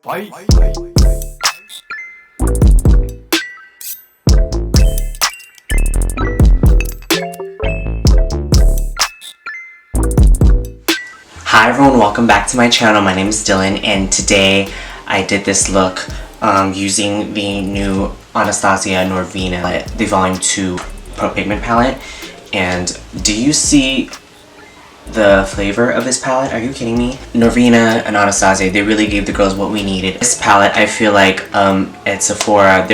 Hi everyone, welcome back to my channel. My name is Dylan, and today I did this look using the new Anastasia Norvina, the Volume 2 Pro Pigment Palette. And do you see the flavor of this palette? Are you kidding me? Norvina and Anastasia, they really gave the girls what we needed. This palette, I feel like at Sephora,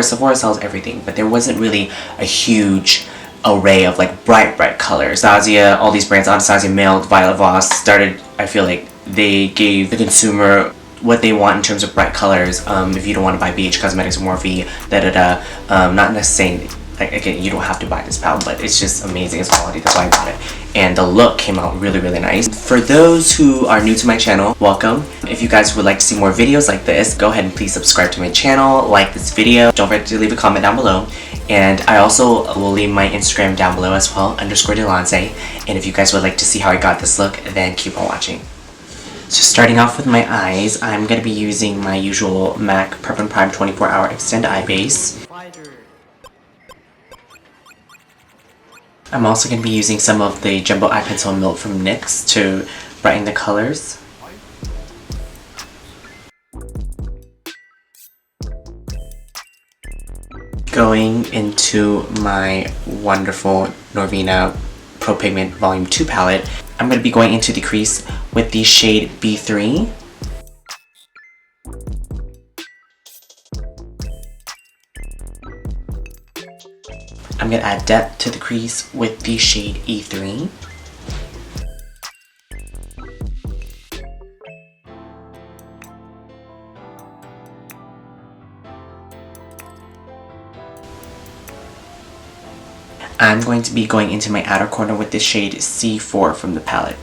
Sephora sells everything, but there wasn't really a huge array of like bright colors. Anastasia, all these brands, Anastasia, Milk, Violet Voss, started, I feel like they gave the consumer what they want in terms of bright colors. If you don't want to buy BH Cosmetics or Morphe, not necessarily, like, again, you don't have to buy this palette, but it's just amazing. It's quality, that's why I bought it. And the look came out really nice. For those who are new to my channel, welcome. If you guys would like to see more videos like this, go ahead and please subscribe to my channel, like this video. Don't forget to leave a comment down below. And I also will leave my Instagram down below as well, _Delance. And if you guys would like to see how I got this look, then keep on watching. So starting off with my eyes, I'm going to be using my usual MAC Prep and Prime 24-Hour Extend Eye Base. I'm also going to be using some of the Jumbo Eye Pencil Milk from NYX to brighten the colors. Going into my wonderful Norvina Pro Pigment Volume 2 palette, I'm going to be going into the crease with the shade B3. I'm going to add depth to the crease with the shade E3. I'm going to be going into my outer corner with the shade C4 from the palette.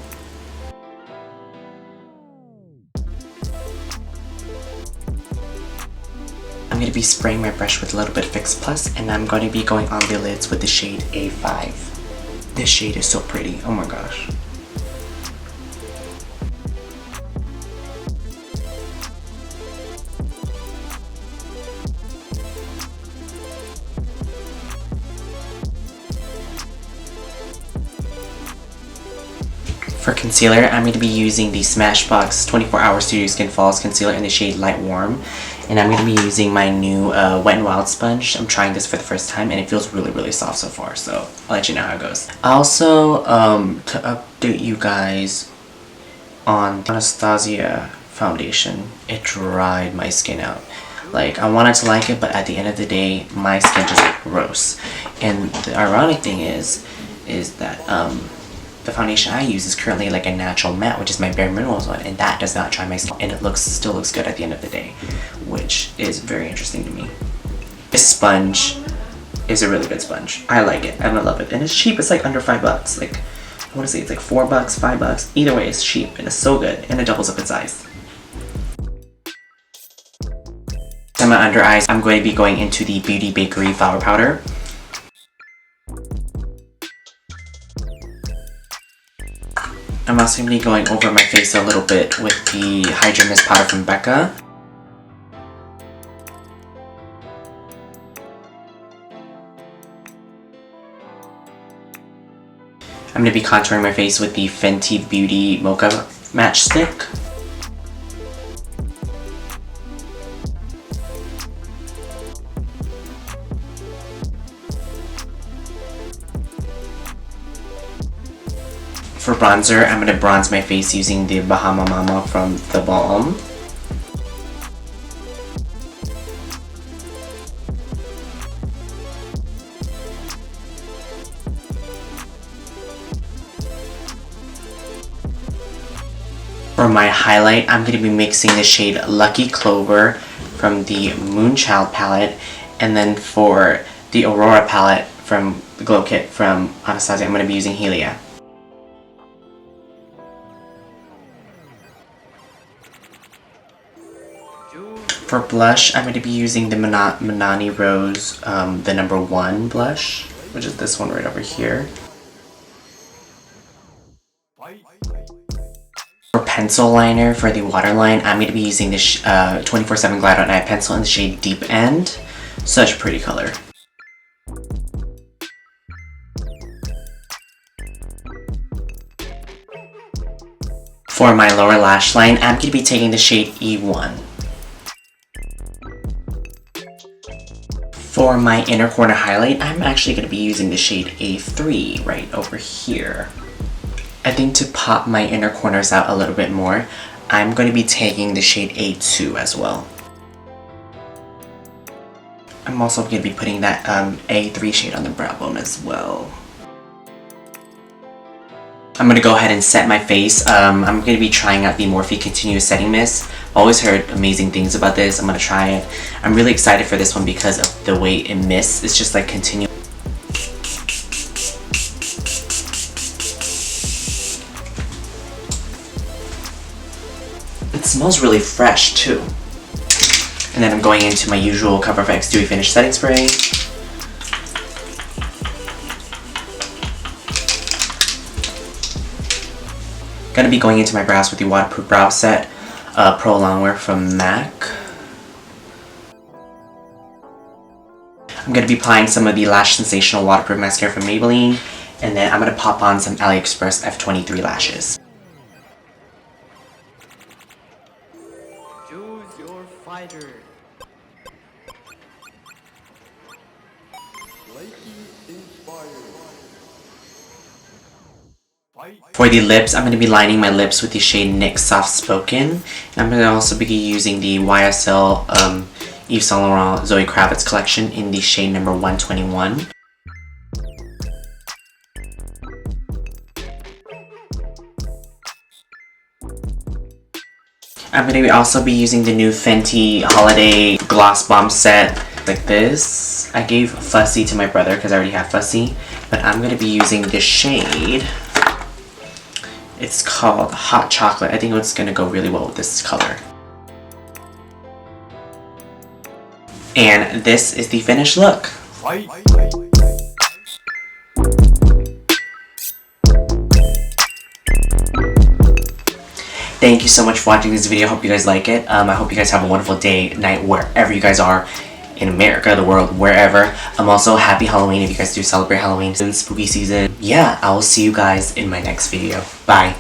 I'm going to be spraying my brush with a little bit of Fix Plus, and I'm going to be going on the lids with the shade A5. This shade is so pretty, oh my gosh. For concealer, I'm going to be using the Smashbox 24-Hour Studio Skin Falls Concealer in the shade Light Warm. And I'm going to be using my new Wet n Wild sponge. I'm trying this for the first time and it feels really soft so far, so I'll let you know how it goes. Also, to update you guys on the Anastasia foundation, it dried my skin out. Like, I wanted to like it, but at the end of the day, my skin just gross. And the ironic thing is that the foundation I use is currently like a natural matte, which is my Bare Minerals one, and that does not dry my skin, and it still looks good at the end of the day, which is very interesting to me. This sponge is a really good sponge. I like it and I love it, and it's cheap. It's like under $5. Like, I want to say it's like $4, $5. Either way, it's cheap and it's so good, and it doubles up in size. On my under eyes, I'm going to be going into the Beauty Bakerie Flower Powder. I'm also going to be going over my face a little bit with the Hydra Mist Powder from Becca. I'm going to be contouring my face with the Fenty Beauty Mocha Matchstick. For bronzer, I'm going to bronze my face using the Bahama from the Balm. For my highlight, I'm going to be mixing the shade Lucky Clover from the Moonchild palette. And then for the Aurora palette from the Glow Kit from Anastasia, I'm going to be using Helia. For blush, I'm going to be using the Milani Rose, the #1 blush, which is this one right over here. pencil liner for the waterline. I'm going to be using this 24/7 Glide On Eye pencil in the shade Deep End. Such a pretty color. For my lower lash line, I'm going to be taking the shade E1. For my inner corner highlight, I'm actually going to be using the shade A3 right over here. I think to pop my inner corners out a little bit more, I'm going to be taking the shade A2 as well. I'm also going to be putting that A3 shade on the brow bone as well. I'm going to go ahead and set my face. I'm going to be trying out the Morphe Continuous Setting Mist. I've always heard amazing things about this. I'm going to try it. I'm really excited for this one because of the way it mists. It's just like continuous. It smells really fresh too. And then I'm going into my usual CoverFX Dewy Finish Setting Spray. Gonna be going into my brows with the Waterproof Brow Set Pro Longwear from MAC. I'm gonna be applying some of the Lash Sensational Waterproof Mascara from Maybelline. And then I'm gonna pop on some AliExpress F23 lashes. Choose your fighter. For the lips, I'm going to be lining my lips with the shade NYX Soft Spoken. And I'm going to also be using the YSL Yves Saint Laurent Zoe Kravitz collection in the shade number 121. I'm going to also be using the new Fenty Holiday Gloss Bomb set like this. I gave Fussy to my brother because I already have Fussy. But I'm going to be using this shade. It's called Hot Chocolate. I think it's going to go really well with this color. And this is the finished look. Thank you so much for watching this video. I hope you guys like it. I hope you guys have a wonderful day, night, wherever you guys are. In America, the world, wherever. I'm also happy Halloween if you guys do celebrate Halloween. It's spooky season. Yeah, I will see you guys in my next video. Bye.